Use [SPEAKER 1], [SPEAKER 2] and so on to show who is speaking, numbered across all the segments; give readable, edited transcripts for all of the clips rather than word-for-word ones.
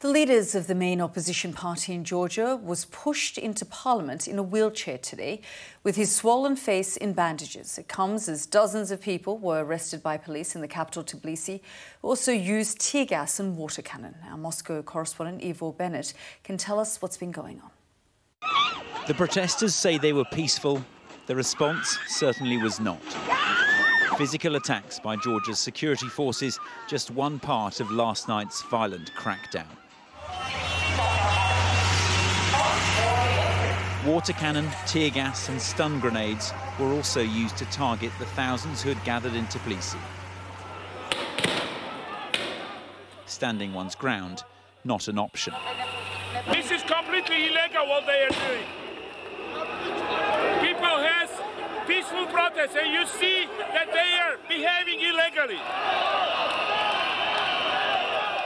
[SPEAKER 1] The leaders of the main opposition party in Georgia was pushed into parliament in a wheelchair today with his swollen face in bandages. It comes as dozens of people were arrested by police in the capital Tbilisi, who also used tear gas and water cannon. Our Moscow correspondent Ivo Bennett can tell us what's been going on.
[SPEAKER 2] The protesters say they were peaceful. The response certainly was not. Physical attacks by Georgia's security forces, just one part of last night's violent crackdown. Water cannon, tear gas and stun grenades were also used to target the thousands who had gathered in Tbilisi. Standing one's ground, not an option.
[SPEAKER 3] This is completely illegal what they are doing. People has peaceful protests and you see that they are behaving illegally.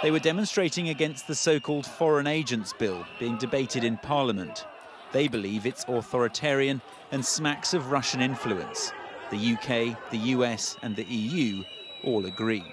[SPEAKER 2] They were demonstrating against the so-called Foreign Agents Bill being debated in Parliament. They believe it's authoritarian and smacks of Russian influence. The UK, the US and the EU all agree.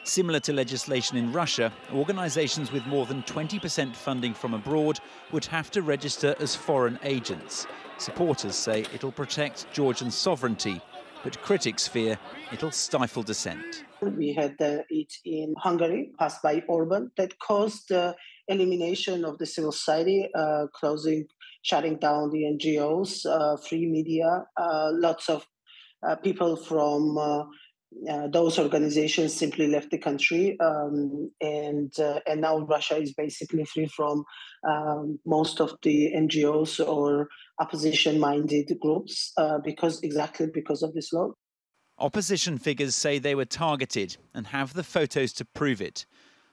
[SPEAKER 2] Similar to legislation in Russia, organisations with more than 20% funding from abroad would have to register as foreign agents. Supporters say it'll protect Georgian sovereignty, but critics fear it'll stifle dissent.
[SPEAKER 4] We had it in Hungary, passed by Orban, that caused the elimination of the civil society, shutting down the NGOs, free media. Lots of people from those organizations simply left the country, and now Russia is basically free from most of the NGOs or opposition-minded groups exactly because of this law.
[SPEAKER 2] Opposition figures say they were targeted and have the photos to prove it.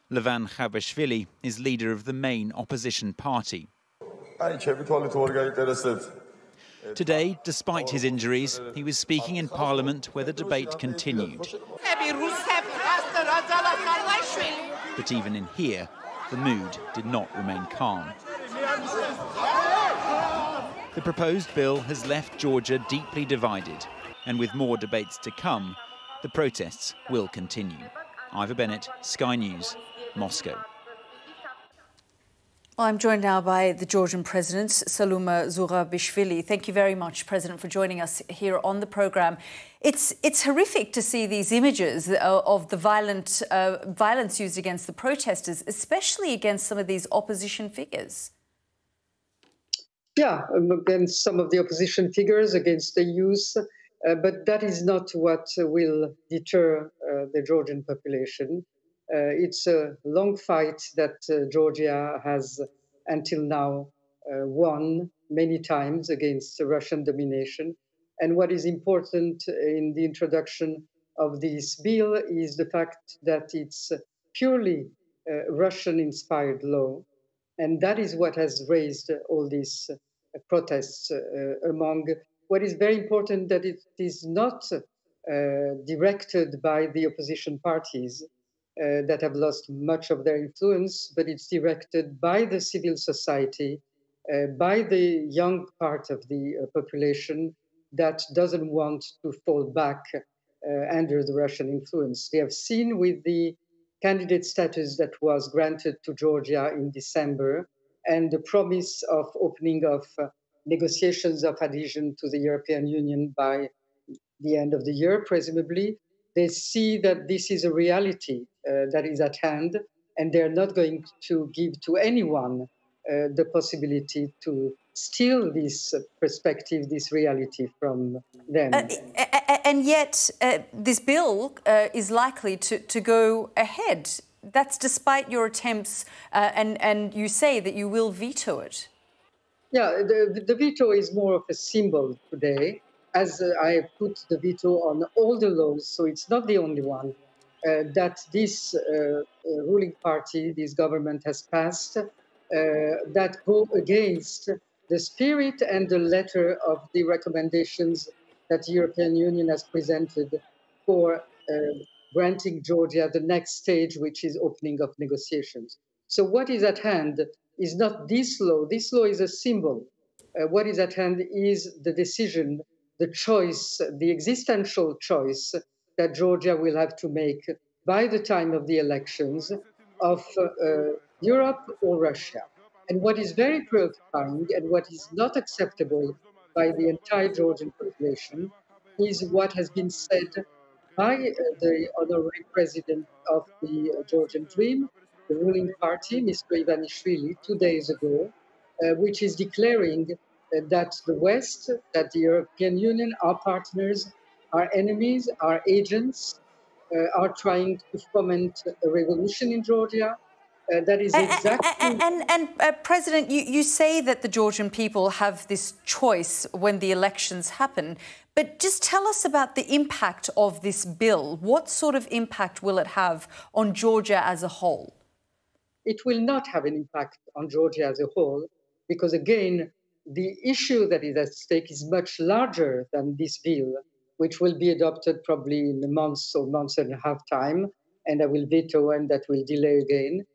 [SPEAKER 2] Levan Khabashvili is leader of the main opposition party. Today, despite his injuries, he was speaking in Parliament where the debate continued. But even in here, the mood did not remain calm. The proposed bill has left Georgia deeply divided, and with more debates to come, the protests will continue. Ivo Bennett, Sky News, Moscow.
[SPEAKER 1] Well, I'm joined now by the Georgian President, Saloma Zurabishvili. Thank you very much, President, for joining us here on the programme. It's horrific to see these images of the violence used against the protesters, especially against some of these opposition figures.
[SPEAKER 5] Yeah, against some of the opposition figures, against the youth. But that is not what will deter the Georgian population. It's a long fight that Georgia has until now won many times against Russian domination. And what is important in the introduction of this bill is the fact that it's purely Russian-inspired law. And that is what has raised all these protests among. What is very important that it is not directed by the opposition parties that have lost much of their influence, but it's directed by the civil society, by the young part of the population that doesn't want to fall back under the Russian influence. They have seen with the candidate status that was granted to Georgia in December and the promise of opening of negotiations of adhesion to the European Union by the end of the year, presumably, they see that this is a reality that is at hand, and they're not going to give to anyone the possibility to steal this perspective, this reality from them.
[SPEAKER 1] And yet, this bill is likely to go ahead. That's despite your attempts, and you say that you will veto it.
[SPEAKER 5] Yeah, the veto is more of a symbol today, as I put the veto on all the laws, so it's not the only one that this ruling party, this government has passed, that go against the spirit and the letter of the recommendations that the European Union has presented for granting Georgia the next stage, which is opening of negotiations. So what is at hand is not this law. This law is a symbol. What is at hand is the decision, the choice, the existential choice that Georgia will have to make by the time of the elections of Europe or Russia. And what is very preoccupying and what is not acceptable by the entire Georgian population is what has been said by the honorary president of the Georgian Dream, the ruling party, Mr. Ivanishvili, 2 days ago, which is declaring that the West, that the European Union, our partners, our enemies, our agents, are trying to foment a revolution in Georgia. That is exactly...
[SPEAKER 1] President, you say that the Georgian people have this choice when the elections happen, but just tell us about the impact of this bill. What sort of impact will it have on Georgia as a whole?
[SPEAKER 5] It will not have an impact on Georgia as a whole, because, again, the issue that is at stake is much larger than this bill, which will be adopted probably in a month or month and a half time, and I will veto and that will delay again.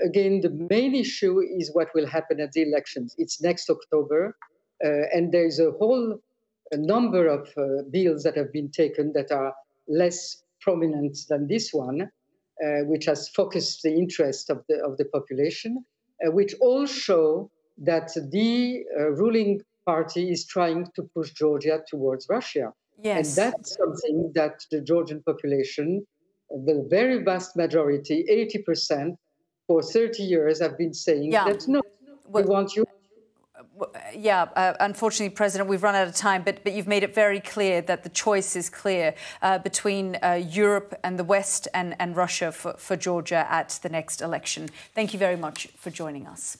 [SPEAKER 5] Again, the main issue is what will happen at the elections. It's next October, and there's a whole number of bills that have been taken that are less prominent than this one, which has focused the interest of the population, which all show that the ruling party is trying to push Georgia towards Russia.
[SPEAKER 1] Yes.
[SPEAKER 5] And that's something that the Georgian population, the very vast majority, 80%, for 30 years have been saying that no, we want you.
[SPEAKER 1] Unfortunately, President, we've run out of time, but you've made it very clear that the choice is clear between Europe and the West and Russia for Georgia at the next election. Thank you very much for joining us.